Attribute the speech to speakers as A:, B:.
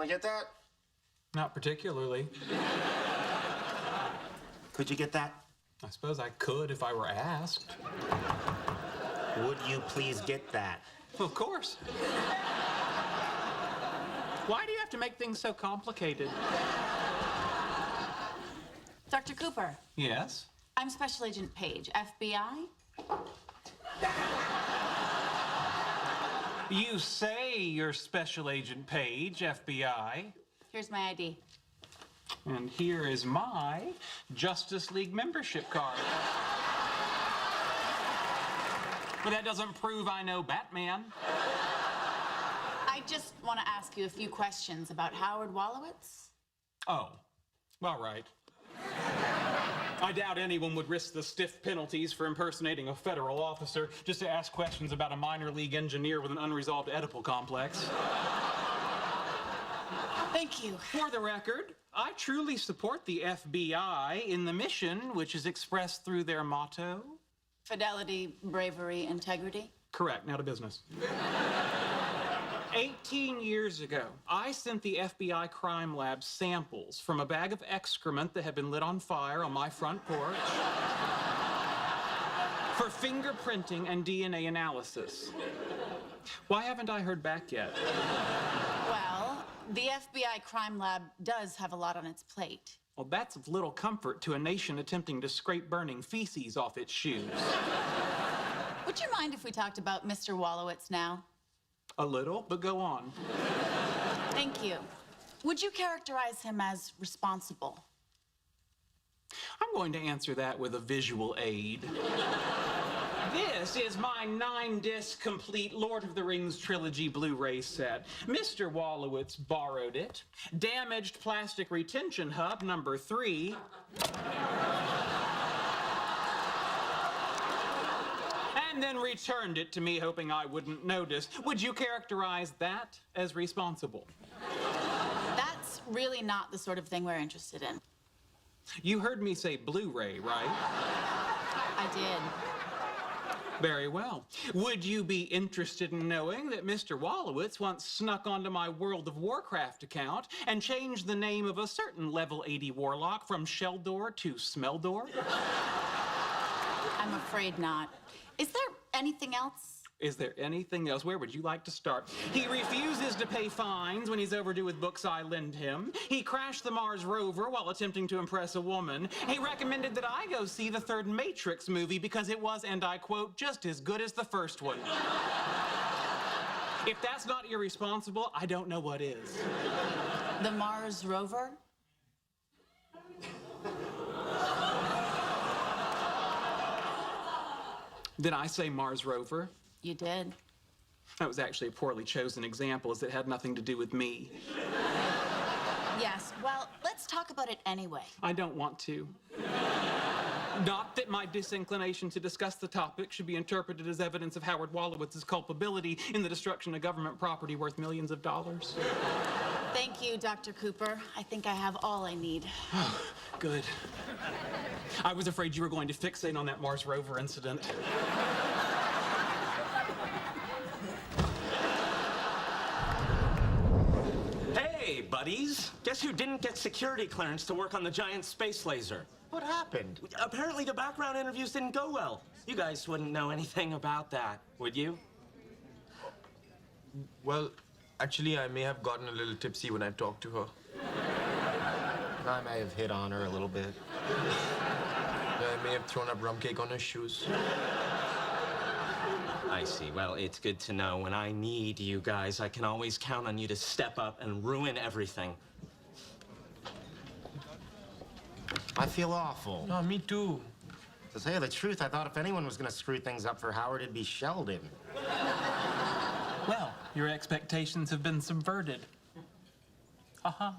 A: want to get that?
B: Not particularly.
A: Could you get that?
B: I suppose I could if I were asked.
A: Would you please get that?
B: Of course. Why do you have to make things so complicated?
C: Dr. Cooper.
B: Yes?
C: I'm Special Agent Page, FBI.
B: You say you're Special Agent Page, FBI.
C: Here's my ID.
B: And here is my Justice League membership card. But that doesn't prove I know Batman.
C: I just want to ask you a few questions about Howard Wolowitz.
B: Oh, all right. I doubt anyone would risk the stiff penalties for impersonating a federal officer just to ask questions about a minor league engineer with an unresolved Oedipal complex.
C: Thank you.
B: For the record, I truly support the FBI in the mission, which is expressed through their motto.
C: Fidelity, bravery, integrity.
B: Correct. Now to business. 18 years ago, I sent the FBI crime lab samples from a bag of excrement that had been lit on fire on my front porch for fingerprinting and DNA analysis. Why haven't I heard back yet?
C: Well, the FBI crime lab does have a lot on its plate.
B: Well, that's of little comfort to a nation attempting to scrape burning feces off its shoes.
C: Would you mind if we talked about Mr. Wolowitz now?
B: A little, but go on.
C: Thank you. Would you characterize him as responsible?
B: I'm going to answer that with a visual aid. This is my 9-disc complete Lord of the Rings trilogy Blu-ray set. Mr. Wolowitz borrowed it, damaged plastic retention hub number 3, and then returned it to me, hoping I wouldn't notice. Would you characterize that as responsible?
C: That's really not the sort of thing we're interested in.
B: You heard me say Blu-ray, right?
C: I did.
B: Very well. Would you be interested in knowing that Mr. Wolowitz once snuck onto my World of Warcraft account and changed the name of a certain level 80 warlock from Sheldor to Smeldor?
C: I'm afraid not. Is there anything else?
B: Is there anything else? Where would you like to start? He refuses to pay fines when he's overdue with books I lend him. He crashed the Mars rover while attempting to impress a woman. He recommended that I go see the third Matrix movie because it was, and I quote, just as good as the first one. If that's not irresponsible, I don't know what is.
C: The Mars rover?
B: Did I say Mars rover?
C: You did.
B: That was actually a poorly chosen example, as it had nothing to do with me.
C: Yes, well, let's talk about it anyway.
B: I don't want to. Not that my disinclination to discuss the topic should be interpreted as evidence of Howard Wolowitz's culpability in the destruction of government property worth millions of dollars.
C: Thank you, Dr. Cooper. I think I have all I need.
B: Good. I was afraid you were going to fixate on that Mars rover incident.
D: Hey, buddies. Guess who didn't get security clearance to work on the giant space laser?
A: What happened?
D: Apparently the background interviews didn't go well. You guys wouldn't know anything about that, would you?
E: Well, actually, I may have gotten a little tipsy when I talked to her.
A: I may have hit on her a little bit.
E: I may have thrown up rum cake on her shoes.
D: I see. Well, it's good to know. When I need you guys, I can always count on you to step up and ruin everything.
A: I feel awful.
E: No, me too.
A: To tell you the truth, I thought if anyone was going to screw things up for Howard, it'd be Sheldon.
B: Well, your expectations have been subverted. Uh-huh.